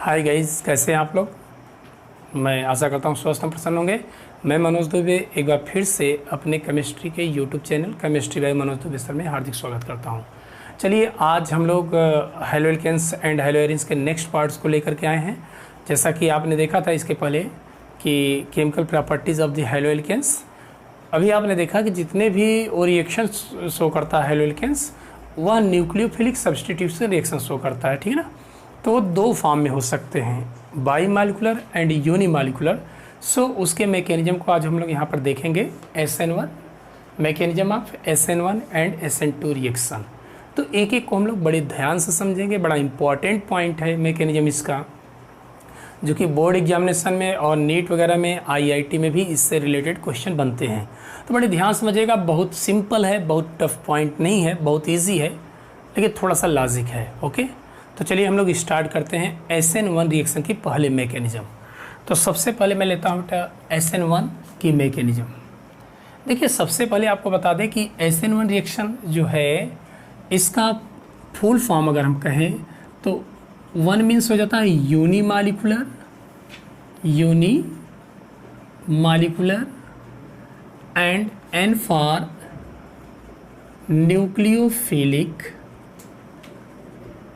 Hi guys, कैसे हैं आप लोग। मैं आशा करता हूँ स्वस्थ प्रसन्न होंगे। मैं मनोज दुबे एक बार फिर से अपने केमिस्ट्री के YouTube channel chemistry bye Manoj Dubey sir में हार्दिक स्वागत करता हूँ। चलिए, आज हम लोग हेलोएल्केन्स एंड हेलोएरिन्स के नेक्स्ट पार्ट्स को लेकर के आए हैं। जैसा कि आपने देखा था इसके पहले कि chemical properties of the haloalkanes, अभी आपने देखा कि जितने भी वो रिएक्शन शो करता है हेलोएल्केन्स, वह न्यूक्लियोफिलिक सब्स्टिट्यूशन रिएक्शन शो करता है, ठीक है ना। तो दो फॉर्म में हो सकते हैं, बाई मालिकुलर एंड यूनिमालिकुलर। सो उसके मैकेनिज्म को आज हम लोग यहाँ पर देखेंगे। SN1 mechanism of SN1 and SN2 reaction. तो एक एक को हम लोग बड़े ध्यान से समझेंगे। बड़ा इंपॉर्टेंट पॉइंट है मैकेनिज्म इसका, जो कि बोर्ड एग्जामिनेशन में और नीट वगैरह में, IIT में भी इससे रिलेटेड क्वेश्चन बनते हैं। तो बड़े ध्यान समझिएगा। बहुत सिंपल है, बहुत टफ पॉइंट नहीं है, बहुत ईजी है, लेकिन थोड़ा सा लॉजिक है। ओके, तो चलिए हम लोग स्टार्ट करते हैं SN1 रिएक्शन की पहले मैकेनिज्म। तो सबसे पहले मैं लेता हूँ SN1 की मैकेनिज्म। देखिए, सबसे पहले आपको बता दें कि SN1 रिएक्शन जो है, इसका फुल फॉर्म अगर हम कहें तो 1 मीन्स हो जाता है unimolecular and N for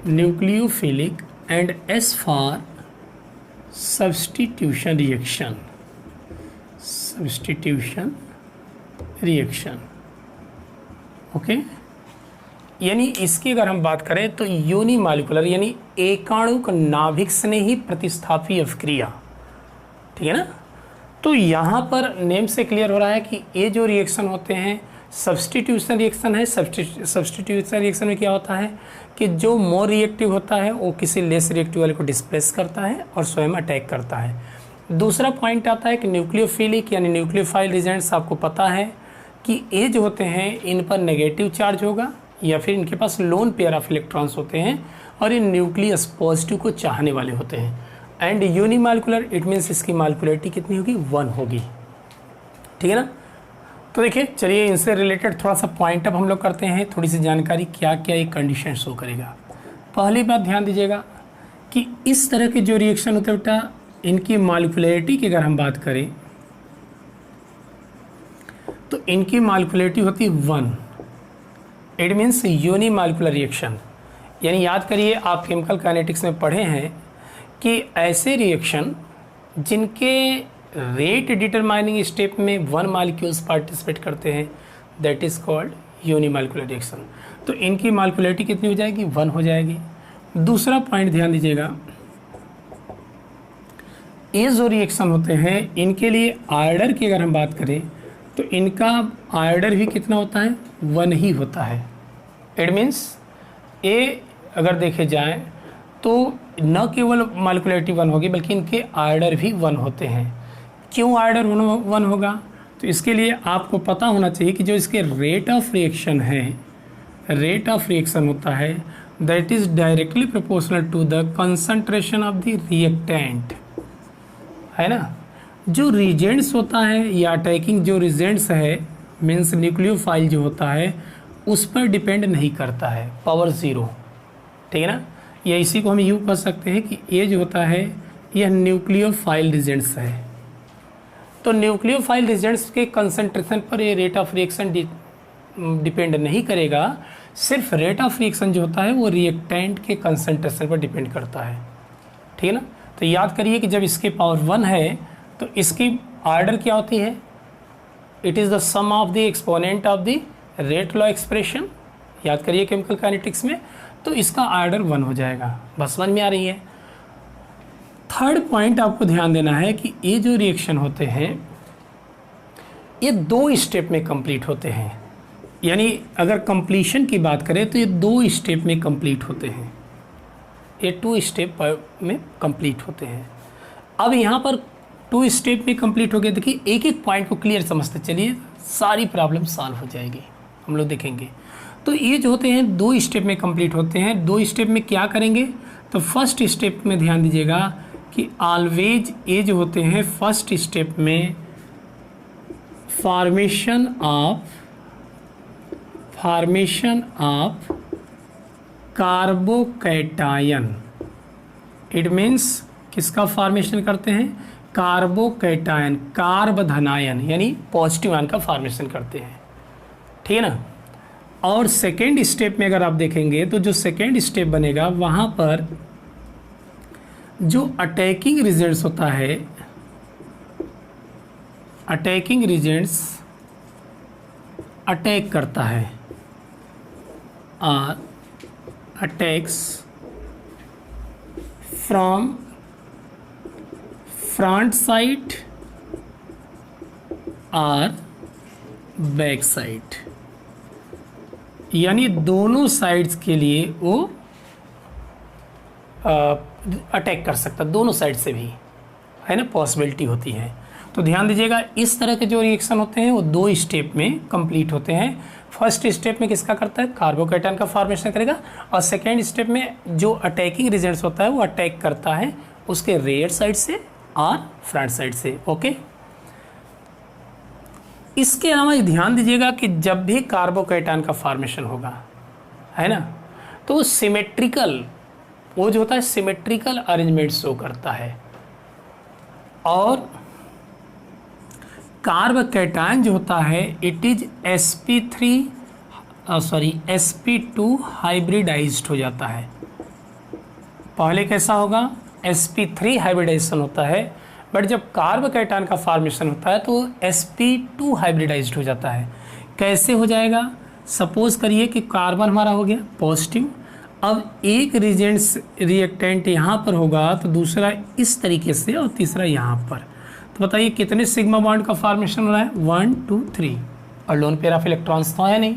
nucleophilic and S for substitution reaction. Okay, यानी इसकी अगर हम बात करें तो यूनिमालिकुलर यानी एकाणुक नाभिक स्नेही प्रतिस्थापी अभिक्रिया, ठीक है ना। तो यहाँ पर नेम से क्लियर हो रहा है कि ये जो रिएक्शन होते हैं सब्स्टिट्यूशन रिएक्शन है। सब्स्टिट्यूशन रिएक्शन में क्या होता है कि जो मोर रिएक्टिव होता है वो किसी लेस रिएक्टिव वाले को डिस्प्लेस करता है और स्वयं अटैक करता है। दूसरा पॉइंट आता है कि न्यूक्लियोफिलिक यानी न्यूक्लियोफाइल रिजेंट्स, आपको पता है कि ये जो होते हैं इन पर नेगेटिव चार्ज होगा या फिर इनके पास लोन पेयर ऑफ इलेक्ट्रॉन्स होते हैं और ये न्यूक्लियस पॉजिटिव को चाहने वाले होते हैं। एंड यूनिमालिकुलर इट मीन्स इसकी मालिकुलरिटी कितनी होगी, 1 होगी, ठीक है ना। तो देखिए, चलिए इनसे रिलेटेड थोड़ा सा पॉइंट अप हम लोग करते हैं, थोड़ी सी जानकारी क्या क्या ये कंडीशन शो करेगा। पहली बात ध्यान दीजिएगा कि इस तरह के जो रिएक्शन होते हैं बेटा, इनकी मालिकुलरिटी की अगर हम बात करें तो इनकी मालिकुलरिटी होती है 1। It means unimolecular reaction. यानी याद करिए, आप केमिकल काइनेटिक्स में पढ़े हैं कि ऐसे रिएक्शन जिनके रेट डिटरमाइनिंग स्टेप में 1 मालिक्यूल्स पार्टिसिपेट करते हैं, दैट इज़ कॉल्ड यूनिमालिकुलर रिएक्शन। तो इनकी मालिकुलरिटी कितनी हो जाएगी, 1 हो जाएगी। दूसरा पॉइंट ध्यान दीजिएगा, ये जो रिएक्शन होते हैं इनके लिए आर्डर की अगर हम बात करें तो इनका आर्डर भी कितना होता है, 1 ही होता है। इट मीन्स ए अगर देखे जाए तो न केवल मालिकुलरिटी 1 होगी बल्कि इनके आर्डर भी 1 होते हैं। क्यों आर्डर 1 होगा, तो इसके लिए आपको पता होना चाहिए कि जो इसके रेट ऑफ रिएक्शन होता है that is directly proportional to the concentration of the reactant, है ना। जो रिजेंट्स होता है या अटैकिंग जो रिजेंट्स है मीन्स न्यूक्लियोफाइल जो होता है उस पर डिपेंड नहीं करता है, पावर 0, ठीक है ना। या इसी को हम यूँ कर सकते हैं कि ये जो होता है यह न्यूक्लियोफाइल रिजेंट्स है। तो न्यूक्लियोफाइल रिजेंट्स के कंसंट्रेशन पर ये रेट ऑफ रिएक्शन डिपेंड नहीं करेगा, सिर्फ रेट ऑफ रिएक्शन जो होता है वो रिएक्टेंट के कंसंट्रेशन पर डिपेंड करता है, ठीक है ना। तो याद करिए कि जब इसके पावर 1 है तो इसकी आर्डर क्या होती है, it is the sum of the exponent of the rate law expression. याद करिए केमिकल काइनेटिक्स में, तो इसका आर्डर 1 हो जाएगा। बस समझ में आ रही है। थर्ड पॉइंट आपको ध्यान देना है कि ये जो रिएक्शन होते हैं ये 2 स्टेप में कंप्लीट होते हैं। यानी अगर कंप्लीशन की बात करें तो ये 2 स्टेप में कंप्लीट होते हैं, ये 2 स्टेप में कंप्लीट होते हैं। अब यहाँ पर 2 स्टेप में कंप्लीट हो गए। देखिए, एक एक पॉइंट को क्लियर समझते चलिए, सारी प्रॉब्लम सॉल्व हो जाएगी, हम लोग देखेंगे। तो ये जो होते हैं 2 स्टेप में कंप्लीट होते हैं। 2 स्टेप में क्या करेंगे, तो फर्स्ट स्टेप में ध्यान दीजिएगा कि ऑलवेज ये जो होते हैं फर्स्ट स्टेप में formation of carbocation it means किसका फॉर्मेशन करते हैं, कार्बोकैटायन, कार्ब धनायन यानी पॉजिटिव आयन का फॉर्मेशन करते हैं, ठीक है ना। और सेकेंड स्टेप में अगर आप देखेंगे तो जो सेकेंड स्टेप बनेगा वहाँ पर जो अटैकिंग रिजेंट्स होता है, अटैकिंग रिजेंट्स अटैक करता है, are attacks from front side और बैक साइड, यानी दोनों साइड्स के लिए वो अटैक कर सकता, दोनों साइड से भी, है ना, पॉसिबिलिटी होती है। तो ध्यान दीजिएगा, इस तरह के जो रिएक्शन होते हैं वो दो स्टेप में कंप्लीट होते हैं। फर्स्ट स्टेप में किसका करता है, कार्बोकैटायन का फॉर्मेशन करेगा, और सेकेंड स्टेप में जो अटैकिंग रिजेंट्स होता है वो अटैक करता है उसके रेयर साइड से और फ्रंट साइड से। ओके, इसके अलावा ध्यान दीजिएगा कि जब भी कार्बोकैटायन का फॉर्मेशन होगा, है ना, तो सिमेट्रिकल, वो जो होता है सिमेट्रिकल अरेंजमेंट शो करता है, और कार्बोकैटायन जो होता है इट इज sp2 हाइब्रिडाइज्ड हो जाता है। पहले कैसा होगा, sp3 हाइब्रिडाइजेशन होता है, बट जब कार्बोकैटायन का फॉर्मेशन होता है तो sp2 हाइब्रिडाइज्ड हो जाता है। कैसे हो जाएगा, सपोज करिए कि कार्बन हमारा हो गया पॉजिटिव, अब एक रिएक्टेंट यहाँ पर होगा तो दूसरा इस तरीके से और तीसरा यहाँ पर, तो बताइए कितने सिग्मा बॉन्ड का फॉर्मेशन हो रहा है, 1 2 3, और लोन पेयर ऑफ इलेक्ट्रॉन्स तो है नहीं,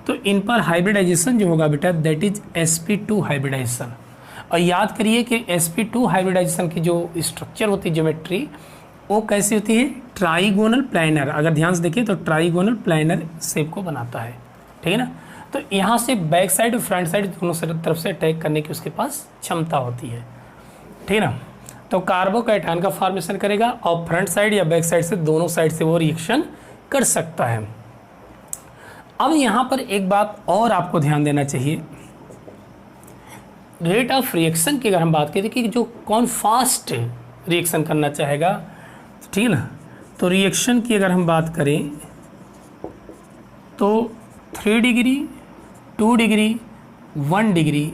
तो इन पर हाइब्रिडाइजेशन जो होगा बेटा दैट इज sp2 हाइब्रिडाइजेशन। और याद करिए कि sp2 हाइब्रिडाइजेशन की जो स्ट्रक्चर होती है, ज्योमेट्री, वो कैसी होती है, ट्राइगोनल प्लानर। अगर ध्यान से देखिए तो ट्राइगोनल प्लानर शेप को बनाता है, ठीक है ना। तो यहाँ से बैक साइड और फ्रंट साइड दोनों तरफ से अटैक करने की उसके पास क्षमता होती है, ठीक है ना। तो कार्बोकैटायन का फॉर्मेशन करेगा और फ्रंट साइड या बैक साइड से दोनों साइड से वो रिएक्शन कर सकता है। अब यहाँ पर एक बात और आपको ध्यान देना चाहिए, रेट ऑफ रिएक्शन की अगर हम बात करें कि जो कौन फास्ट रिएक्शन करना चाहेगा, ठीक है ना, तो रिएक्शन की अगर हम बात करें तो 3 डिग्री 2 डिग्री 1 डिग्री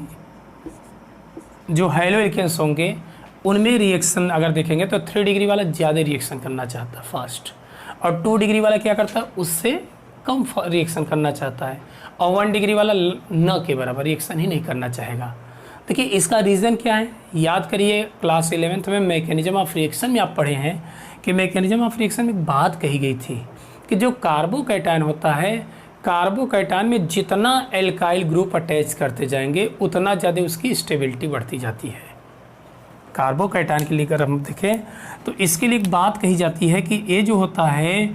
जो हैलो एल्केन्स होंगे उनमें रिएक्शन अगर देखेंगे तो 3 डिग्री वाला ज़्यादा रिएक्शन करना चाहता है फास्ट, और 2 डिग्री वाला क्या करता है, उससे कम रिएक्शन करना चाहता है, और 1 डिग्री वाला न के बराबर रिएक्शन ही नहीं करना चाहेगा। देखिए इसका रीज़न क्या है, याद करिए क्लास 11th में मैकेनिज्म ऑफ रिएक्शन में आप पढ़े हैं कि मैकेनिज्म ऑफ रिएक्शन में एक बात कही गई थी कि जो कार्बोकैटायन होता है, कार्बोकैटायन में जितना एल्काइल ग्रुप अटैच करते जाएंगे उतना ज़्यादा उसकी स्टेबिलिटी बढ़ती जाती है। कार्बोकैटायन के लिए अगर हम देखें तो इसके लिए एक बात कही जाती है कि ये जो होता है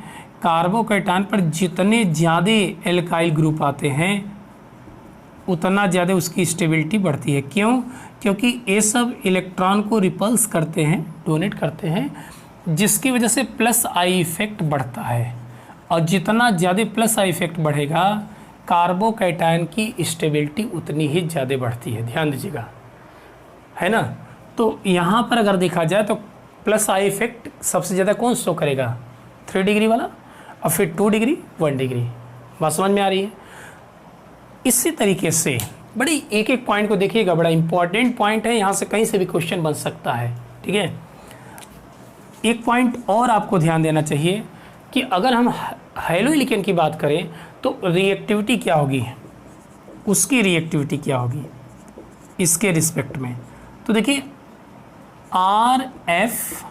कार्बोकैटायन पर जितने ज़्यादा एल्काइल ग्रुप आते हैं उतना ज़्यादा उसकी स्टेबिलिटी बढ़ती है। क्यों? क्योंकि ये सब इलेक्ट्रॉन को रिपल्स करते हैं, डोनेट करते हैं, जिसकी वजह से प्लस आई इफेक्ट बढ़ता है, और जितना ज़्यादा प्लस आई इफेक्ट बढ़ेगा कार्बोकैटायन की स्टेबिलिटी उतनी ही ज़्यादा बढ़ती है। ध्यान दीजिएगा, है ना। तो यहाँ पर अगर देखा जाए तो प्लस आई इफेक्ट सबसे ज़्यादा कौन शो करेगा, 3 डिग्री वाला, और फिर 2 डिग्री 1 डिग्री। बात समझ में आ रही है। इसी तरीके से बड़ी एक एक पॉइंट को देखिएगा, बड़ा इंपॉर्टेंट पॉइंट है, यहाँ से कहीं से भी क्वेश्चन बन सकता है, ठीक है। एक पॉइंट और आपको ध्यान देना चाहिए कि अगर हम हैलो एल्केन की बात करें तो रिएक्टिविटी क्या होगी, उसकी रिएक्टिविटी क्या होगी इसके रिस्पेक्ट में। तो देखिए RF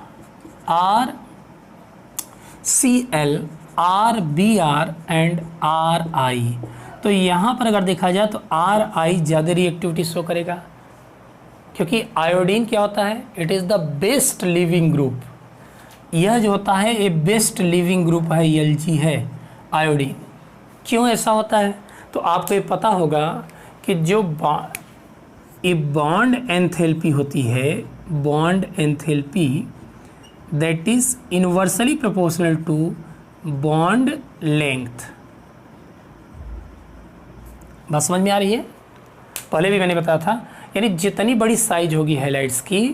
RCl RBr and RI, तो यहाँ पर अगर देखा जाए तो RI ज़्यादा रिएक्टिविटी शो करेगा, क्योंकि आयोडीन क्या होता है, it is the best leaving group. यह जो होता है ये बेस्ट लिविंग ग्रुप है, Lg है आयोडीन। क्यों ऐसा होता है, तो आपको ये पता होगा कि जो बॉन्ड एंथैल्पी होती है, bond enthalpy that is inversely proportional to bond length. बात समझ में आ रही है। पहले भी मैंने बताया था यानी जितनी बड़ी साइज होगी हैलाइड्स की,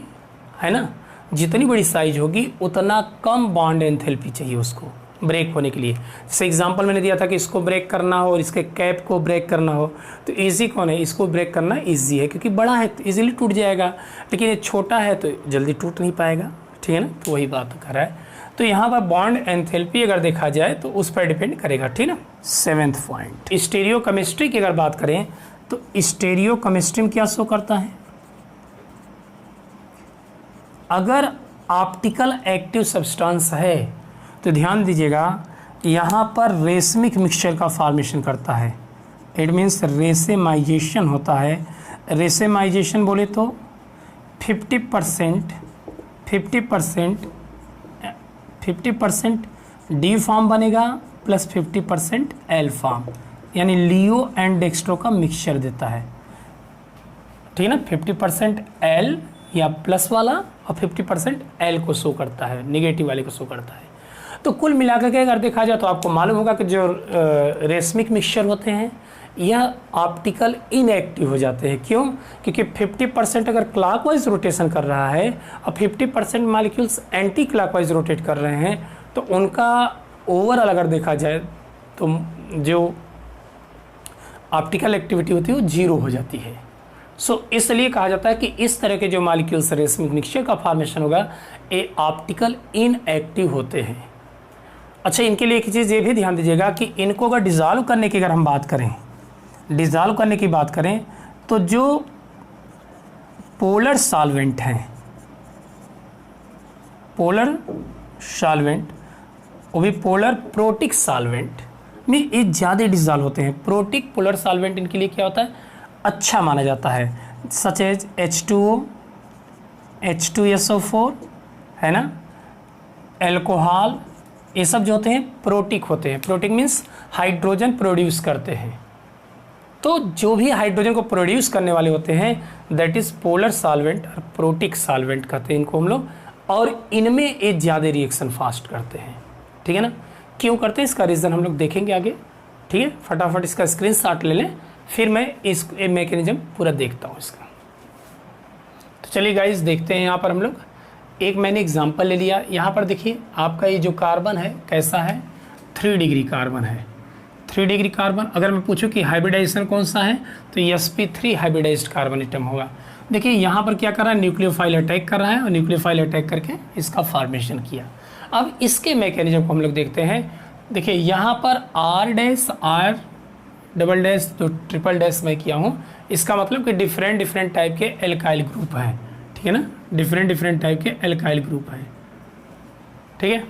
है ना, जितनी बड़ी साइज होगी उतना कम बॉन्ड एंथैल्पी चाहिए उसको ब्रेक होने के लिए। जैसे एग्जांपल मैंने दिया था कि इसको ब्रेक करना हो और इसके कैप को ब्रेक करना हो, तो इजी कौन है, इसको ब्रेक करना इजी है क्योंकि बड़ा है तो इजीली टूट जाएगा, लेकिन ये छोटा है तो जल्दी टूट नहीं पाएगा, ठीक है ना। तो वही बात कर रहा है। तो यहाँ पर बॉन्ड एंथैल्पी अगर देखा जाए तो उस पर डिपेंड करेगा, ठीक ना। 7th पॉइंट, स्टीरियोकेमिस्ट्री की अगर बात करें तो स्टीरियोकेमिस्ट्री में क्या शो करता है, अगर ऑप्टिकल एक्टिव सब्सटेंस है तो ध्यान दीजिएगा यहाँ पर रेसमिक मिक्सचर का फॉर्मेशन करता है। इट मीन्स रेसेमाइजेशन होता है। रेसेमाइजेशन बोले तो 50% डी फॉर्म बनेगा प्लस 50% एल फॉर्म, यानी लियो एंड डेक्स्ट्रो का मिक्सचर देता है, ठीक है ना। 50% एल या प्लस वाला और 50% एल को शो करता है, निगेटिव वाले को शो करता है। तो कुल मिलाकर के अगर देखा जाए तो आपको मालूम होगा कि जो रेसमिक मिक्सचर होते हैं यह ऑप्टिकल इनएक्टिव हो जाते हैं। क्यों? क्योंकि 50% अगर क्लॉकवाइज रोटेशन कर रहा है और 50% मॉलिक्यूल्स एंटी क्लॉकवाइज रोटेट कर रहे हैं, तो उनका ओवरऑल अगर देखा जाए तो जो ऑप्टिकल एक्टिविटी होती है वो जीरो हो जाती है। इसलिए कहा जाता है कि इस तरह के जो मॉलिक्यूल्स रेसमिक मिक्सचर का फॉर्मेशन होगा ये ऑप्टिकल इनएक्टिव होते हैं। अच्छा, इनके लिए एक चीज़ ये भी ध्यान दीजिएगा कि इनको अगर डिज़ोल्व करने की अगर हम बात करें, डिज़ोल्व करने की बात करें तो जो पोलर सॉल्वेंट हैं, पोलर सॉल्वेंट, वो भी पोलर प्रोटिक सॉल्वेंट में ये ज़्यादा डिज़ोल्व होते हैं। प्रोटिक पोलर सॉल्वेंट इनके लिए क्या होता है, अच्छा माना जाता है, सच एज H2O, H2SO4, है ना, एल्कोहल, ये सब जो होते हैं प्रोटिक होते हैं। प्रोटिक मीन्स हाइड्रोजन प्रोड्यूस करते हैं। तो जो भी हाइड्रोजन को प्रोड्यूस करने वाले होते हैं दैट इज़ पोलर सॉल्वेंट और प्रोटिक सॉल्वेंट कहते हैं इनको हम लोग, और इनमें ये ज़्यादा रिएक्शन फास्ट करते हैं, ठीक है ना। क्यों करते हैं इसका रीज़न हम लोग देखेंगे आगे, ठीक है। फटाफट इसका स्क्रीनशॉट ले लें, फिर मैं इस मैकेनिज्म पूरा देखता हूँ इसका। तो चलिए गाइस देखते हैं। यहाँ पर हम लोग एक मैंने एग्जांपल ले लिया। यहाँ पर देखिए आपका ये जो कार्बन है कैसा है, 3 डिग्री कार्बन है। 3 डिग्री कार्बन, अगर मैं पूछूं कि हाइब्रिडाइजेशन कौन सा है तो sp3 हाइब्रिडाइज्ड कार्बन एटम होगा। देखिए यहाँ पर क्या कर रहा है, न्यूक्लियोफाइल अटैक कर रहा है और न्यूक्लियोफाइल अटैक करके इसका फॉर्मेशन किया। अब इसके मैकेनिज्म को हम लोग देखते हैं। देखिए यहाँ पर R dash R double dash जो ट्रिपल डैश मैं किया हूँ, इसका मतलब कि डिफरेंट टाइप के एल्काइल ग्रुप हैं, ठीक है ना, डिफरेंट टाइप के एल्काइल ग्रुप हैं, ठीक है।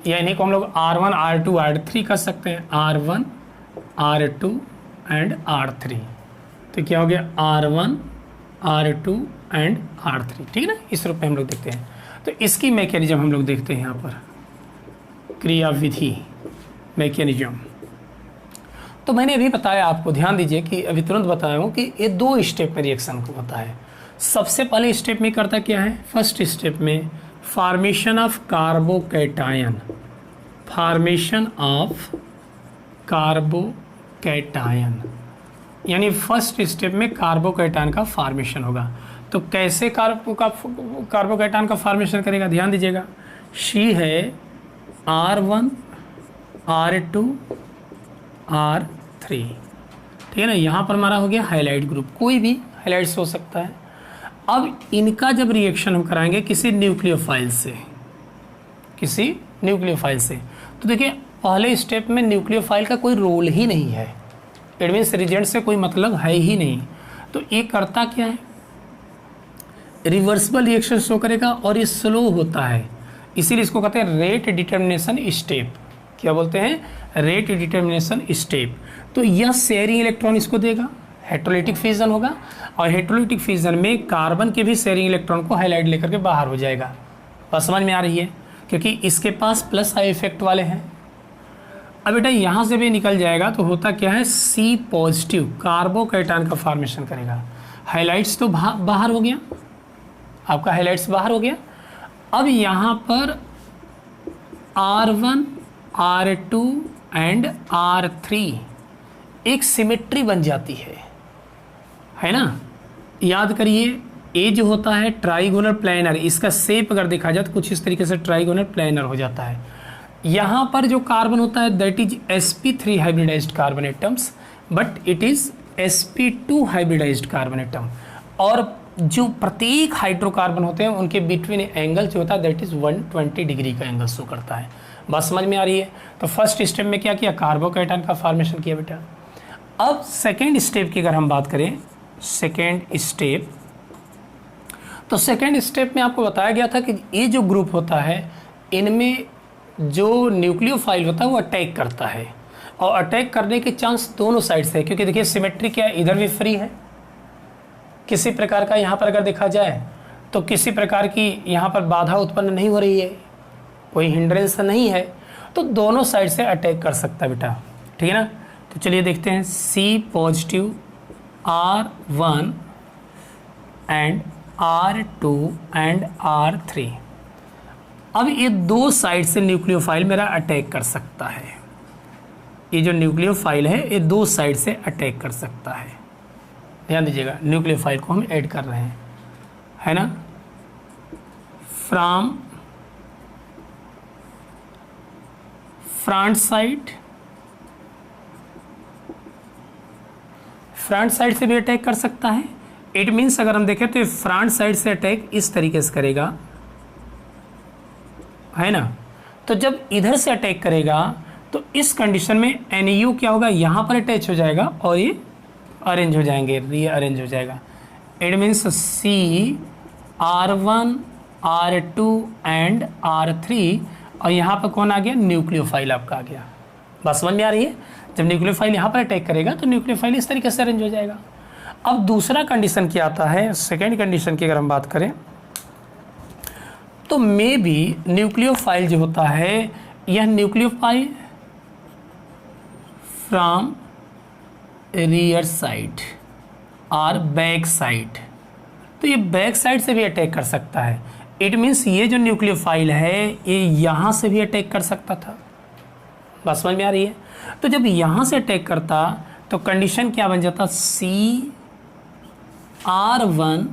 या इन्हीं को हम लोग R1 R2 R3 कर सकते हैं, R1 R2 एंड R3। तो क्या हो गया, R1 R2 एंड R3, ठीक है ना। इस रूप में हम लोग देखते हैं। तो इसकी मैकेनिज्म हम लोग देखते हैं यहाँ पर, क्रियाविधि मैकेनिज्म। तो मैंने अभी बताया आपको, ध्यान दीजिए कि अभी तुरंत बताया हूँ कि ये 2 स्टेप में रिएक्शन होता है। सबसे पहले स्टेप में करता क्या है, फर्स्ट स्टेप में formation of carbocation, formation of carbocation, यानी फर्स्ट स्टेप में कार्बोकैटायन का फॉर्मेशन होगा। तो कैसे कार्बोकैटायन का फॉर्मेशन करेगा, ध्यान दीजिएगा। सी है R1 R2 R3, ठीक है ना। यहाँ पर हमारा हो गया हाइलाइट ग्रुप, कोई भी हाइलाइट्स हो सकता है। अब इनका जब रिएक्शन हम कराएंगे किसी न्यूक्लियोफाइल से, किसी न्यूक्लियोफाइल से, तो देखिए पहले स्टेप में न्यूक्लियोफाइल का कोई रोल ही नहीं है, इट मीन्स रिजेंट से कोई मतलब है ही नहीं। तो ये करता क्या है, रिवर्सिबल रिएक्शन शो करेगा और ये स्लो होता है, इसीलिए इसको कहते हैं रेट डिटर्मिनेशन स्टेप। क्या बोलते हैं, रेट डिटर्मिनेशन स्टेप। तो यह शेयरिंग इलेक्ट्रॉन इसको देगा, हेट्रोलिटिक फिजन होगा, और हेट्रोलिटिक फिजन में कार्बन के भी शेयरिंग इलेक्ट्रॉन को हाईलाइट लेकर के बाहर हो जाएगा। बात समझ में आ रही है, क्योंकि इसके पास प्लस आई इफेक्ट वाले हैं। अब बेटा यहाँ से भी निकल जाएगा तो होता क्या है, C पॉजिटिव कार्बोकैटायन का फॉर्मेशन करेगा। हाइलाइट्स तो बाहर हो गया, आपका हाइलाइट्स बाहर हो गया। अब यहाँ पर R1 R2 एंड R3 एक सिमेट्री बन जाती है ना। याद करिए, ए जो होता है ट्राइगोनल प्लेनर, इसका शेप अगर देखा जाए तो कुछ इस तरीके से ट्राइगोनल प्लेनर हो जाता है। यहाँ पर जो कार्बन होता है that is sp3 hybridised carbon atoms, but it is sp2 hybridised carbon atom. और जो प्रत्येक हाइड्रोकार्बन होते हैं उनके बिटवीन एंगल जो होता है दैट इज 120 डिग्री का एंगल शो करता है। बात समझ में आ रही है? तो फर्स्ट स्टेप में क्या किया, कार्बोकैटायन का फॉर्मेशन किया बेटा। अब सेकेंड स्टेप की अगर हम बात करें, सेकेंड स्टेप, तो सेकेंड स्टेप में आपको बताया गया था कि ये जो ग्रुप होता है इनमें जो न्यूक्लियोफाइल होता है वो अटैक करता है, और अटैक करने के चांस दोनों साइड से है, क्योंकि देखिए सिमेट्री क्या है, इधर भी फ्री है, किसी प्रकार का यहाँ पर अगर देखा जाए तो किसी प्रकार की यहाँ पर बाधा उत्पन्न नहीं हो रही है, कोई हिंड्रेंस नहीं है, तो दोनों साइड से अटैक कर सकता है बेटा, ठीक है ना। तो चलिए देखते हैं, C positive R1 and R2 and R3। अब ये दो साइड से न्यूक्लियोफाइल मेरा अटैक कर सकता है, ये जो न्यूक्लियोफाइल है ये दो साइड से अटैक कर सकता है। ध्यान दीजिएगा, न्यूक्लियोफाइल को हम ऐड कर रहे हैं, है ना, from front side, front side से भी अटैक कर सकता है। इट मीन्स अगर हम देखें तो ये फ्रंट साइड से अटैक इस तरीके से करेगा, है ना। तो जब इधर से अटैक करेगा तो इस कंडीशन में NU क्या होगा, यहाँ पर अटैच हो जाएगा और ये अरेंज हो जाएंगे, रीअरेंज हो जाएगा। It means C R1 R2 and R3, और यहाँ पर कौन आ गया, न्यूक्लियोफाइल आपका आ गया। बस समझ में आ रही है? जब न्यूक्लियोफाइल यहाँ पर अटैक करेगा तो न्यूक्लियोफाइल इस तरीके से अरेंज हो जाएगा। अब दूसरा कंडीशन क्या आता है, सेकेंड कंडीशन की अगर हम बात करें तो मे बी न्यूक्लियोफाइल जो होता है यह न्यूक्लियोफाइल फ्रॉम रियर साइड और बैक साइड, तो ये बैक साइड से भी अटैक कर सकता है। इट मीन्स ये जो न्यूक्लियोफाइल है ये यहाँ से भी अटैक कर सकता था। बात समझ में आ रही है? तो जब यहाँ से अटैक करता तो कंडीशन क्या बन जाता, C R1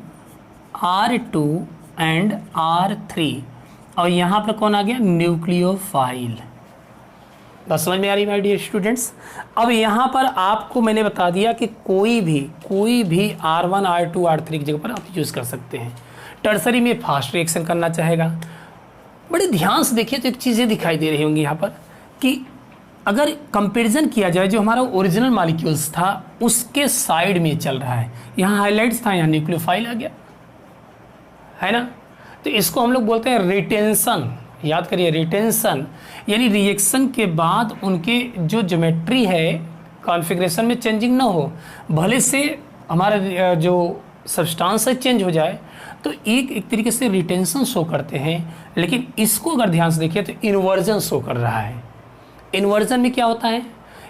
R2 and R3, और यहाँ पर कौन आ गया, न्यूक्लियोफाइल। बात समझ में आ रही है माय डियर स्टूडेंट्स? अब यहाँ पर आपको मैंने बता दिया कि कोई भी R1 R2 R3 की जगह पर आप यूज़ कर सकते हैं। टर्सरी में फास्ट रिएक्शन करना चाहेगा, बड़े ध्यान से देखिए तो एक चीज़ें दिखाई दे रही होंगी यहाँ पर कि अगर कंपैरिजन किया जाए जो हमारा ओरिजिनल मॉलिक्यूल्स था उसके साइड में चल रहा है, यहाँ हाइलाइट्स था, यहाँ न्यूक्लियोफाइल आ गया, है ना। तो इसको हम लोग बोलते हैं रिटेंशन। याद करिए, रिटेंशन यानी रिएक्शन के बाद उनके जो ज्योमेट्री है कॉन्फ़िगरेशन में चेंजिंग ना हो, भले से हमारा जो सब्सटेंस है चेंज हो जाए, तो एक तरीके से रिटेंशन शो करते हैं। लेकिन इसको अगर ध्यान से देखिए तो इन्वर्जन शो कर रहा है। इन्वर्जन में क्या होता है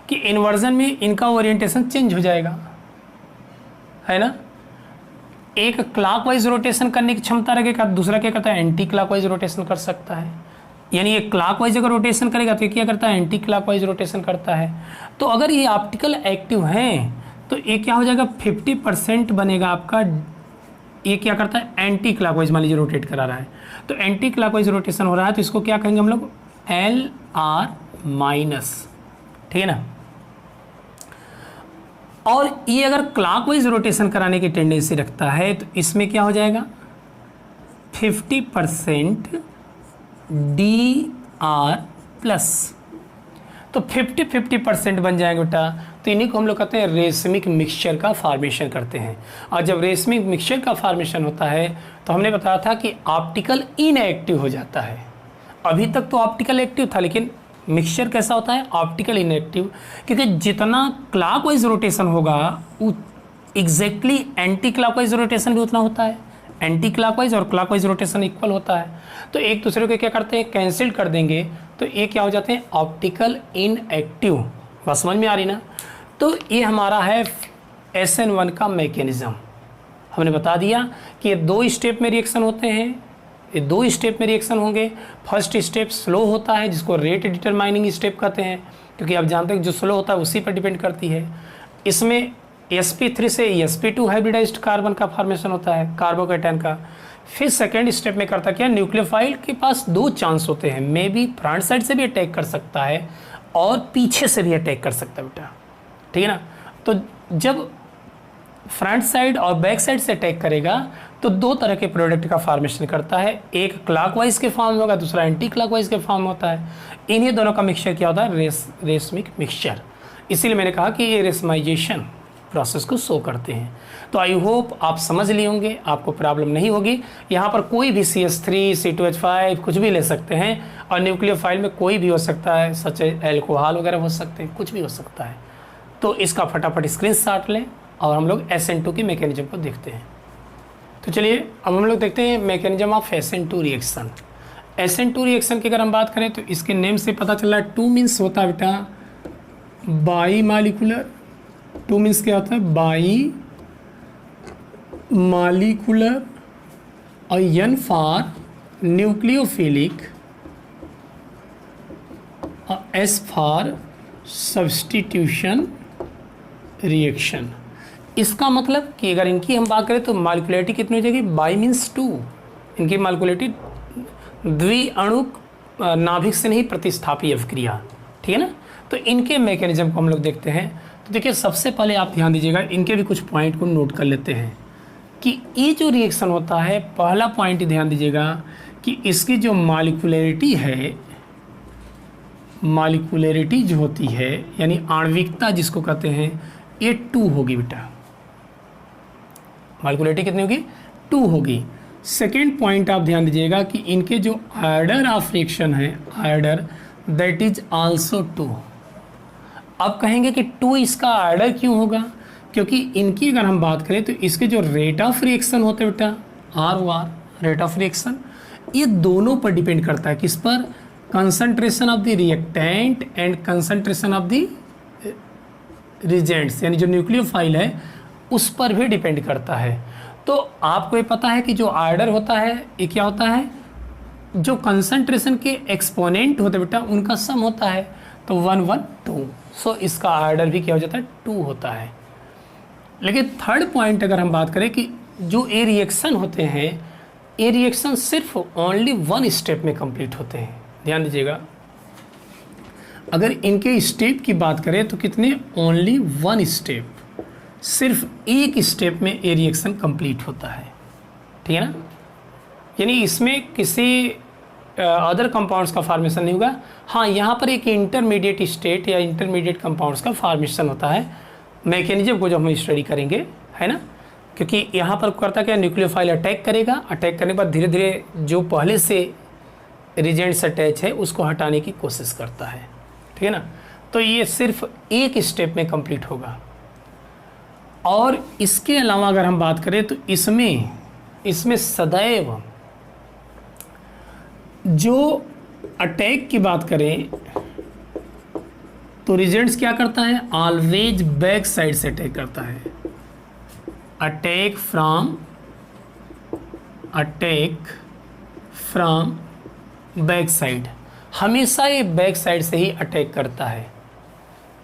कि इन्वर्जन में इनका ओरिएंटेशन चेंज हो जाएगा, है ना। एक क्लॉकवाइज रोटेशन करने की क्षमता रखेगा, दूसरा क्या करता है, एंटी क्लॉकवाइज रोटेशन कर सकता है। यानी ये क्लॉकवाइज अगर रोटेशन करेगा तो ये क्या करता है, एंटी क्लॉकवाइज रोटेशन करता है। तो अगर ये ऑप्टिकल एक्टिव हैं तो ये क्या हो जाएगा, 50% बनेगा आपका। ये क्या करता है, एंटी क्लॉकवाइज मान लीजिए रोटेट करा रहा है, तो एंटी क्लॉकवाइज रोटेशन हो रहा है, तो इसको क्या कहेंगे हम लोग, LR माइनस, ठीक है ना। और ये अगर क्लॉकवाइज रोटेशन कराने की टेंडेंसी रखता है तो इसमें क्या हो जाएगा, 50% DR प्लस, तो 50% बन जाएगा बेटा। तो इन्हीं को हम लोग कहते हैं रेशमिक मिक्सचर का फॉर्मेशन करते हैं। और जब रेशमिक मिक्सचर का फॉर्मेशन होता है तो हमने बताया था कि ऑप्टिकल इनएक्टिव हो जाता है। अभी तक तो ऑप्टिकल एक्टिव था, लेकिन मिक्सचर कैसा होता है, ऑप्टिकल इनएक्टिव, क्योंकि जितना क्लॉकवाइज रोटेशन होगा एग्जैक्टली एंटी क्लॉकवाइज रोटेशन भी उतना होता है। एंटी क्लॉकवाइज और क्लॉकवाइज रोटेशन इक्वल होता है, तो एक दूसरे को क्या करते हैं, कैंसिल कर देंगे, तो ये क्या हो जाते हैं, ऑप्टिकल इनएक्टिव। बस समझ में आ रही ना। तो ये हमारा है SN1 का मैकेनिज्म। हमने बता दिया कि ये दो स्टेप में रिएक्शन होते हैं, ये दो स्टेप में रिएक्शन होंगे। फर्स्ट स्टेप स्लो होता है जिसको रेट डिटरमाइनिंग स्टेप कहते हैं, क्योंकि आप जानते हैं कि जो स्लो होता है उसी पर डिपेंड करती है। इसमें sp3 से sp2 हाइब्रिडाइज्ड कार्बन का फॉर्मेशन होता है, कार्बोकेटायन का। फिर सेकेंड स्टेप में करता क्या, न्यूक्लियोफाइल के पास दो चांस होते हैं, मे बी फ्रंट साइड से भी अटैक कर सकता है और पीछे से भी अटैक कर सकता है बेटा, ठीक है ना। तो जब फ्रंट साइड और बैक साइड से अटैक करेगा तो दो तरह के प्रोडक्ट का फॉर्मेशन करता है, एक क्लॉकवाइज के फॉर्म में होगा, दूसरा एंटी क्लॉकवाइज के फॉर्म में होता है। इन्हीं दोनों का मिक्सचर क्या होता है, रेशमिक मिक्सचर। इसीलिए मैंने कहा कि ये रेशमाइजेशन प्रोसेस को शो करते हैं। तो आई होप आप समझ लिए होंगे, आपको प्रॉब्लम नहीं होगी। यहाँ पर कोई भी CH3 C2H5 कुछ भी ले सकते हैं, और न्यूक्लियोफाइल में कोई भी हो सकता है, सच एल्कोहल वगैरह हो सकते हैं, कुछ भी हो सकता है। तो इसका फटाफट स्क्रीनशॉट लें और हम लोग SN2 की मैकेनिज्म को देखते हैं। तो चलिए अब हम लोग देखते हैं mechanism of SN2 reaction. SN2 reaction की अगर हम बात करें तो इसके नेम से पता चल रहा है, 2 मीन्स होता है बेटा बाई मालिकुलर। 2 मीन्स क्या होता है, बाई मालिकुलर, और N फॉर न्यूक्लियोफिलिक, और S फॉर सब्स्टिट्यूशन रिएक्शन। इसका मतलब कि अगर इनकी हम बात करें तो मालिकुलरिटी कितनी हो जाएगी, बाई मीन्स 2। इनकी मालिकुलरिटी द्विअणुक नाभिक से नहीं प्रतिस्थापी अभिक्रिया, ठीक है ना। तो इनके मैकेनिज्म को हम लोग देखते हैं। तो देखिए सबसे पहले आप ध्यान दीजिएगा, इनके भी कुछ पॉइंट को नोट कर लेते हैं कि ये जो रिएक्शन होता है, पहला पॉइंट ध्यान दीजिएगा कि इसकी जो मालिकुलरिटी है, मालिकुलरिटी जो होती है यानी आणविकता जिसको कहते हैं, ये 2 होगी बेटा। मालिकुलरिटी कितनी होगी, 2 होगी। सेकेंड पॉइंट आप ध्यान दीजिएगा कि इनके जो आर्डर ऑफ रिएक्शन है, आर्डर दैट इज आल्सो 2। अब कहेंगे कि 2 इसका आर्डर क्यों होगा, क्योंकि इनकी अगर हम बात करें तो इसके जो रेट ऑफ रिएक्शन होते हैं बेटा, ROR रेट ऑफ रिएक्शन, ये दोनों पर डिपेंड करता है। किस पर, concentration of the reactant and concentration of the reagents, यानी जो न्यूक्लियोफाइल है उस पर भी डिपेंड करता है। तो आपको ये पता है कि जो आर्डर होता है ये क्या होता है, जो कंसंट्रेशन के एक्सपोनेंट होते बेटा उनका सम होता है। तो 1 1 2, सो इसका आर्डर भी क्या हो जाता है, 2 होता है। लेकिन थर्ड पॉइंट अगर हम बात करें कि जो ये रिएक्शन होते हैं, ये रिएक्शन सिर्फ ओनली 1 स्टेप में कंप्लीट होते हैं। ध्यान दीजिएगा, अगर इनके स्टेप की बात करें तो कितने, ओनली 1 स्टेप, सिर्फ एक स्टेप में ये रिएक्शन कंप्लीट होता है, ठीक है ना। यानी इसमें किसी अदर कंपाउंड्स का फॉर्मेशन नहीं होगा। हाँ, यहाँ पर एक इंटरमीडिएट स्टेट या इंटरमीडिएट कंपाउंड्स का फॉर्मेशन होता है, मैकेनिज्म को जो हम स्टडी करेंगे, है ना। क्योंकि यहाँ पर करता क्या, न्यूक्लियोफाइल अटैक करेगा, अटैक करने के बाद धीरे धीरे जो पहले से रिजेंट्स अटैच है उसको हटाने की कोशिश करता है, ठीक है ना। तो ये सिर्फ एक स्टेप में कंप्लीट होगा। और इसके अलावा अगर हम बात करें तो इसमें सदैव जो अटैक की बात करें तो रिजेंट्स क्या करता है, ऑलवेज बैक साइड से अटैक करता है। अटैक फ्रॉम बैक साइड, हमेशा ये बैक साइड से ही अटैक करता है।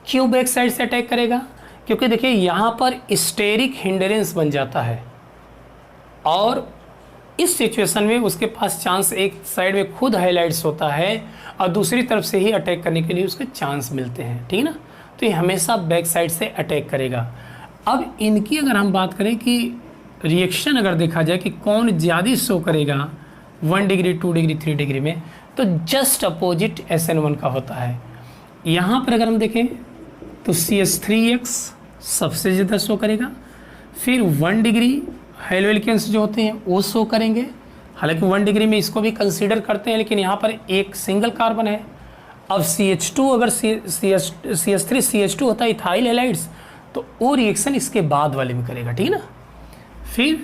क्यों बैक साइड से अटैक करेगा, क्योंकि देखिए यहाँ पर स्टेरिक हिंडरेंस बन जाता है, और इस सिचुएशन में उसके पास चांस, एक साइड में खुद हाइलाइट्स होता है और दूसरी तरफ से ही अटैक करने के लिए उसके चांस मिलते हैं, ठीक है ना। तो ये हमेशा बैक साइड से अटैक करेगा। अब इनकी अगर हम बात करें कि रिएक्शन अगर देखा जाए कि कौन ज़्यादा शो करेगा 1 डिग्री 2 डिग्री 3 डिग्री में, तो जस्ट अपोजिट SN1 का होता है। यहाँ पर अगर हम देखें तो CH3X सबसे ज़्यादा शो करेगा, फिर 1 डिग्री हेलोएल्केन्स जो होते हैं वो शो करेंगे। हालांकि 1 डिग्री में इसको भी कंसीडर करते हैं, लेकिन यहाँ पर एक सिंगल कार्बन है। अब CH2 अगर CH3 CH2 होता है इथाइल हैलाइड्स, तो वो रिएक्शन इसके बाद वाले में करेगा, ठीक है ना। फिर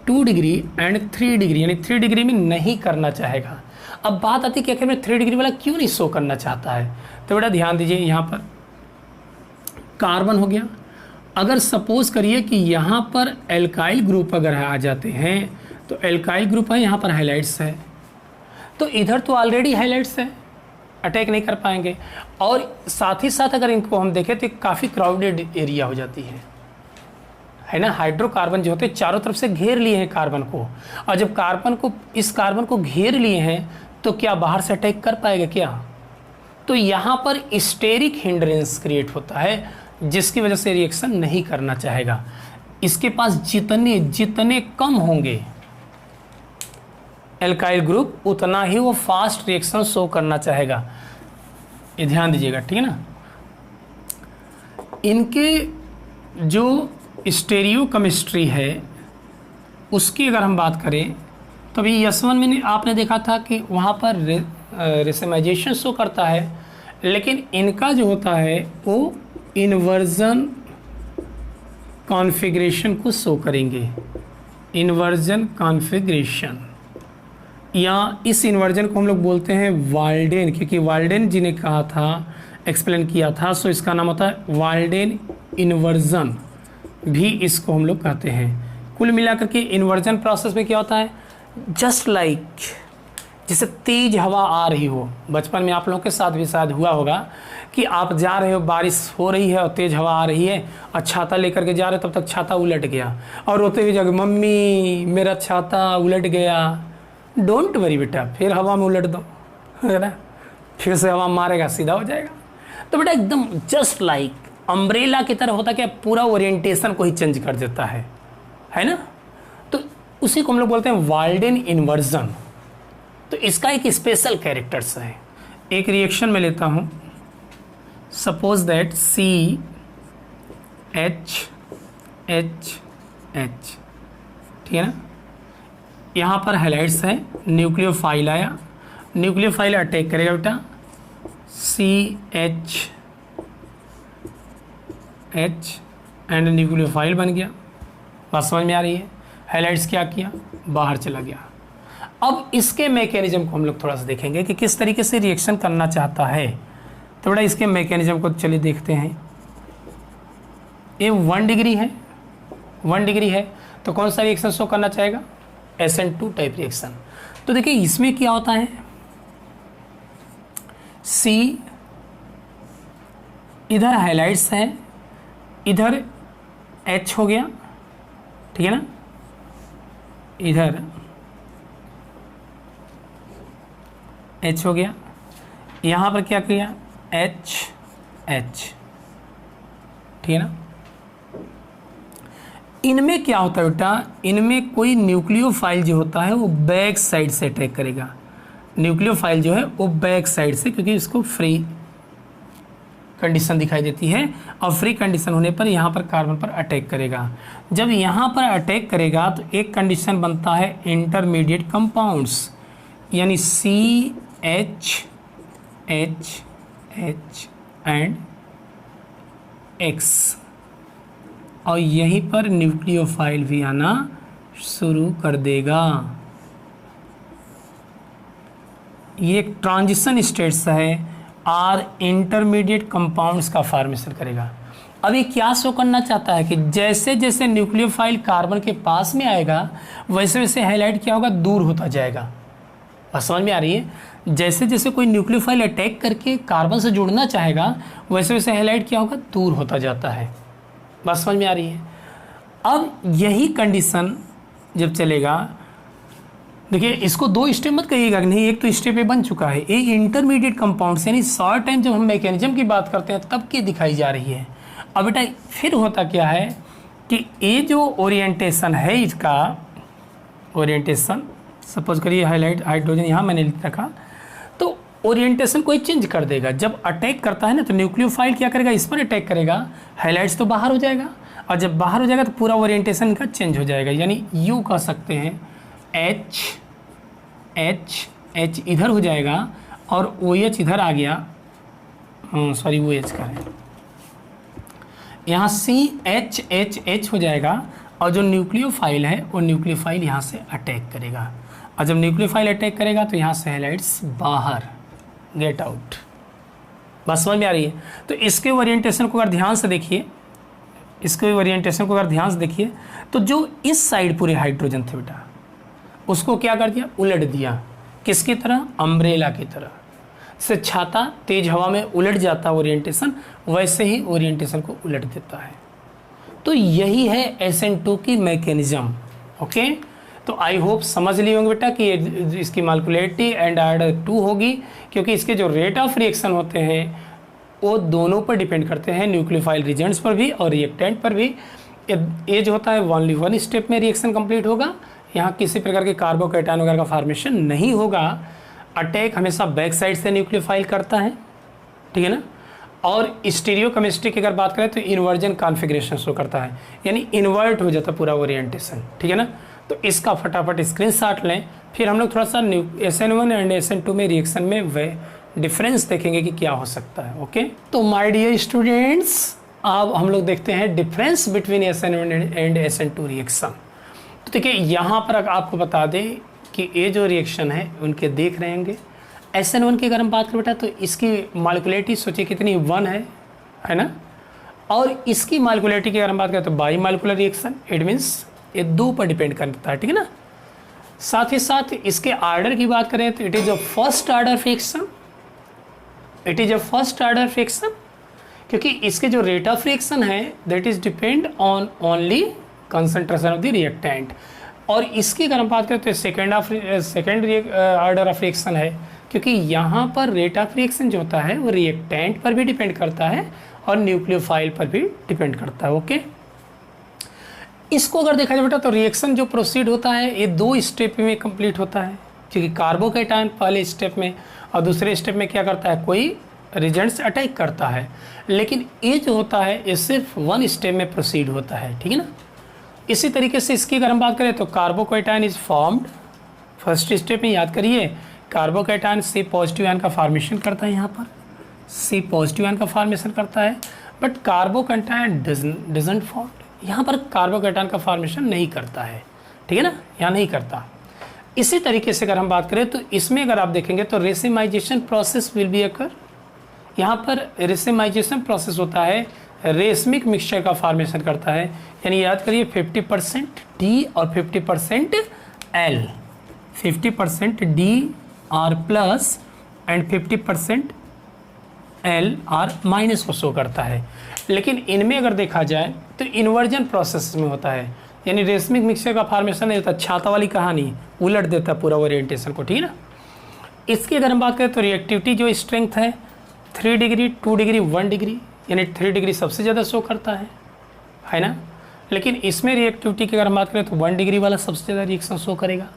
2 डिग्री एंड 3 डिग्री, यानी 3 डिग्री में नहीं करना चाहेगा। अब बात आती है कि आखिर में 3 डिग्री वाला क्यों नहीं शो करना चाहता है, तो बेटा ध्यान दीजिए, यहाँ पर कार्बन हो गया। अगर सपोज करिए कि यहाँ पर एल्काइल ग्रुप अगर आ जाते हैं, तो एल्काइल ग्रुप है, यहाँ पर हाइलाइट्स है, तो इधर तो ऑलरेडी हाइलाइट्स है, अटैक नहीं कर पाएंगे। और साथ ही साथ अगर इनको हम देखें तो काफ़ी क्राउडेड एरिया हो जाती है ना। हाइड्रोकार्बन जो होते हैं चारों तरफ से घेर लिए हैं कार्बन को, और जब इस कार्बन को घेर लिए हैं तो क्या बाहर से अटैक कर पाएगा क्या? तो यहाँ पर स्टेरिक हिंड्रेंस क्रिएट होता है, जिसकी वजह से रिएक्शन नहीं करना चाहेगा। इसके पास जितने कम होंगे एल्काइल ग्रुप, उतना ही वो फास्ट रिएक्शन शो करना चाहेगा। ये ध्यान दीजिएगा, ठीक है ना। इनके जो स्टेरियो केमिस्ट्री है उसकी अगर हम बात करें तो अभी यस1 में आपने देखा था कि वहाँ पर रेसिमाइजेशन शो करता है, लेकिन इनका जो होता है वो इन्वर्जन कॉन्फ़िगरेशन को शो करेंगे। इन्वर्जन कॉन्फ़िगरेशन, या इस इन्वर्जन को हम लोग बोलते हैं वाल्डेन, क्योंकि वाल्डेन जी ने कहा था, एक्सप्लेन किया था, सो इसका नाम होता है वाल्डेन इन्वर्जन, भी इसको हम लोग कहते हैं। कुल मिलाकर के इन्वर्जन प्रोसेस में क्या होता है, जस्ट लाइक जैसे तेज़ हवा आ रही हो। बचपन में आप लोगों के साथ भी शायद हुआ होगा कि आप जा रहे हो, बारिश हो रही है और तेज़ हवा आ रही है, और छाता लेकर के जा रहे हो, तब तक छाता उलट गया और रोते हुए जाके मम्मी मेरा छाता उलट गया। डोंट वरी बेटा, फिर हवा में उलट दो, है ना, फिर से हवा मारेगा, सीधा हो जाएगा। तो बेटा एकदम जस्ट लाइक अम्ब्रेला की तरह होता, क्या पूरा ओरिएंटेशन को ही चेंज कर देता है ना। तो उसी को हम लोग बोलते हैं वाल्डेन इन्वर्जन। तो इसका एक स्पेशल कैरेक्टर्स है। एक रिएक्शन में लेता हूँ, सपोज दैट CHHH, ठीक है ना। यहाँ पर हैलाइड्स है, न्यूक्लियोफाइल आया, न्यूक्लियोफाइल अटैक करेगा बेटा, CH एंड न्यूक्लियोफाइल बन गया। बात समझ में आ रही है। हैलाइड्स क्या किया, बाहर चला गया। अब इसके मैकेनिज्म को हम लोग थोड़ा सा देखेंगे कि किस तरीके से रिएक्शन करना चाहता है। तो बेटा इसके मैकेनिज्म को चलिए देखते हैं। ये 1 डिग्री है, 1 डिग्री है, तो कौन सा रिएक्शन शो करना चाहेगा, SN2 टाइप रिएक्शन। तो देखिए इसमें क्या होता है, C इधर हाइलाइट्स है, इधर H हो गया, ठीक है ना, इधर H हो गया, यहाँ पर क्या किया H, ठीक है ना। इनमें क्या होता है बेटा, इनमें कोई न्यूक्लियोफाइल जो होता है वो बैक साइड से अटैक करेगा। न्यूक्लियोफाइल जो है वो बैक साइड से, क्योंकि इसको फ्री कंडीशन दिखाई देती है, और फ्री कंडीशन होने पर यहाँ पर कार्बन पर अटैक करेगा। जब यहाँ पर अटैक करेगा तो एक कंडीशन बनता है इंटरमीडिएट कंपाउंड्स, यानी CH एंड X, और यहीं पर न्यूक्लियोफाइल भी आना शुरू कर देगा। ये एक ट्रांजिशन स्टेट्स है, आर इंटरमीडिएट कंपाउंड्स का फॉर्मेशन करेगा। अब ये क्या शो करना चाहता है कि जैसे जैसे न्यूक्लियोफाइल कार्बन के पास में आएगा वैसे वैसे हाइलाइट क्या होगा, दूर होता जाएगा। बस समझ में आ रही है। जैसे जैसे कोई न्यूक्लियोफाइल अटैक करके कार्बन से जुड़ना चाहेगा वैसे वैसे हाइलाइट क्या होगा, दूर होता जाता है। बस समझ में आ रही है। अब यही कंडीशन जब चलेगा, देखिए इसको 2 स्टेप मत कहिएगा कि नहीं, एक तो स्टेप पे बन चुका है। ये इंटरमीडिएट कंपाउंड्स यानी शॉर्ट टाइम जब हम मैकेनिज्म की बात करते हैं तब की दिखाई जा रही है। अब बेटा फिर होता क्या है कि ये जो ओरिएंटेशन है, इसका ओरिएंटेशन सपोज करिए हाइड्रोजन यहाँ मैंने लिख रखा, तो ओरिएंटेशन को चेंज कर देगा। जब अटैक करता है ना तो न्यूक्लियोफाइल क्या करेगा, इस पर अटैक करेगा, हाइलाइट्स तो बाहर हो जाएगा, और जब बाहर हो जाएगा तो पूरा ओरिएंटेशन का चेंज हो जाएगा। यानी यू कह सकते हैं H इधर हो जाएगा और OH इधर आ गया, सॉरी OH का है, यहाँ CH हो जाएगा, और जो न्यूक्लियोफाइल है वो न्यूक्लियोफाइल यहाँ से अटैक करेगा, और जब न्यूक्लियोफाइल अटैक करेगा तो यहाँ से हाइलाइट्स बाहर, गेट आउट। बस समझ में आ रही है। तो इसके ओरिएंटेशन को अगर ध्यान से देखिए, इसके ओरिएंटेशन को अगर ध्यान से देखिए तो जो इस साइड पूरे हाइड्रोजन थे बेटा, उसको क्या कर दिया, उलट दिया, किसकी तरह, अम्ब्रेला की तरह। से छाता तेज हवा में उलट जाता है ओरिएंटेशन, वैसे ही ओरिएंटेशन को उलट देता है। तो यही है SN2 की मैकेनिज्म। ओके, तो आई होप समझ लिए होंगे बेटा कि इसकी मालिकुलरिटी एंड आर्डर 2 होगी, क्योंकि इसके जो रेट ऑफ रिएक्शन होते हैं वो दोनों पर डिपेंड करते हैं, न्यूक्लियोफाइल रिजेंट्स पर भी और रिएक्टेंट पर भी। ये जो होता है ओनली वन स्टेप में रिएक्शन कंप्लीट होगा, यहाँ किसी प्रकार के कार्बोकैटायन वगैरह का फॉर्मेशन नहीं होगा। अटैक हमेशा बैक साइड से न्यूक्लियोफाइल करता है, ठीक है ना। और स्टीरियोकेमिस्ट्री की अगर बात करें तो इन्वर्जन कॉन्फ़िगरेशन शो करता है, यानी इन्वर्ट हो जाता है पूरा ओरिएंटेशन, ठीक है ना। तो इसका फटाफट स्क्रीनशॉट लें, फिर हम लोग थोड़ा सा SN1 एंड SN2 में रिएक्शन में वे डिफरेंस देखेंगे कि क्या हो सकता है। ओके, तो माय डियर स्टूडेंट्स, अब हम लोग देखते हैं difference between SN1 and SN2 reaction. तो देखिए यहाँ पर आपको बता दें कि ये जो रिएक्शन है उनके देख रहे होंगे। SN1 की अगर हम बात करें बेटा तो इसकी मालिकुलरिटी सोचिए कितनी 1 है ना। और इसकी मालिकुलरिटी की अगर हम बात करें तो by molecular reaction, it means ये 2 पर डिपेंड करता है, ठीक है ना। साथ ही साथ इसके आर्डर की बात करें तो it is a first order reaction, it is a first order reaction, क्योंकि इसके जो रेट ऑफ रिएक्शन है that is depend on only concentration of the reactant. और इसकी अगर हम बात करें तो सेकेंड आर्डर ऑफ रिएक्शन है, क्योंकि यहाँ पर रेट ऑफ रिएक्शन जो होता है वो रिएक्टेंट पर भी डिपेंड करता है और न्यूक्लियोफाइल पर भी डिपेंड करता है। ओके, इसको अगर देखा जाए बेटा तो रिएक्शन जो प्रोसीड होता है ये 2 स्टेप में कंप्लीट होता है, क्योंकि कार्बोकैटायन पहले स्टेप में और दूसरे स्टेप में क्या करता है, कोई रिजेंट्स अटैक करता है। लेकिन ये जो होता है ये सिर्फ 1 स्टेप में प्रोसीड होता है, ठीक है ना। इसी तरीके से इसकी अगर हम बात करें तो carbocation is formed first step में, याद करिए कार्बोकैटायन C पॉजिटिव आयन का फॉर्मेशन करता है, यहाँ पर C पॉजिटिव आयन का फॉर्मेशन करता है, बट कार्बोकैटायन डजंट फॉर्म, यहाँ पर कार्बोकैटायन का फॉर्मेशन नहीं करता है, ठीक है ना, यहाँ नहीं करता। इसी तरीके से अगर हम बात करें तो इसमें अगर आप देखेंगे तो racemisation process will be occur, यहाँ पर रेसिमाइजेशन प्रोसेस होता है, रेशमिक मिक्सचर का फॉर्मेशन करता है, यानी याद करिए 50% D और 50% L, 50% D R plus and 50% L R minus को शो करता है। लेकिन इनमें अगर देखा जाए तो इन्वर्जन प्रोसेस में होता है, यानी रेशमिक मिक्सचर का फॉर्मेशन नहीं होता, छाता वाली कहानी उलट देता है पूरा ओरिएंटेशन को, ठीक है ना। इसकी अगर हम बात करें तो रिएक्टिविटी जो स्ट्रेंथ है 3 डिग्री, 2 डिग्री, 1 डिग्री, यानी 3 डिग्री सबसे ज़्यादा शो करता है ना। लेकिन इसमें रिएक्टिविटी की अगर हम बात करें तो 1 डिग्री वाला सबसे ज़्यादा रिएक्शन शो करेगा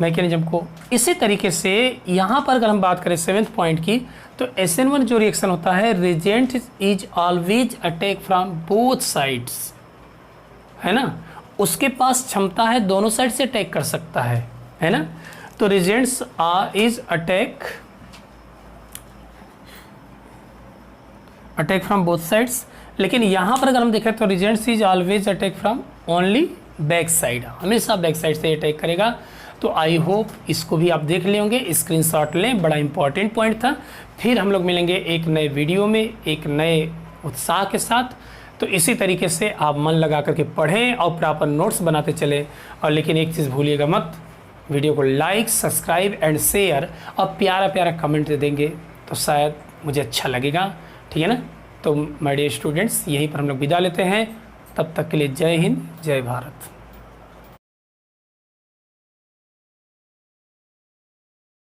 मैकेनिज्म को। इसी तरीके से यहाँ पर अगर हम बात करें 7th पॉइंट की तो SN1 जो रिएक्शन होता है, reagent is always attack from both sides, है ना, उसके पास क्षमता है दोनों साइड से अटैक कर सकता है ना। तो reagents is attack from both sides, लेकिन यहाँ पर अगर हम देखें तो reagents is always attack from only back side, हमेशा बैक साइड से अटैक करेगा। तो आई होप इसको भी आप देख ले होंगे, स्क्रीनशॉट लें, बड़ा इंपॉर्टेंट पॉइंट था। फिर हम लोग मिलेंगे एक नए वीडियो में एक नए उत्साह के साथ। तो इसी तरीके से आप मन लगा करके पढ़ें और प्रॉपर नोट्स बनाते चले। और लेकिन एक चीज़ भूलिएगा मत, वीडियो को लाइक, सब्सक्राइब एंड शेयर और प्यारा प्यारा कमेंट दे देंगे तो शायद मुझे अच्छा लगेगा, ठीक है ना। तो माय डियर स्टूडेंट्स, यहीं पर हम लोग विदा लेते हैं, तब तक के लिए जय हिंद, जय भारत।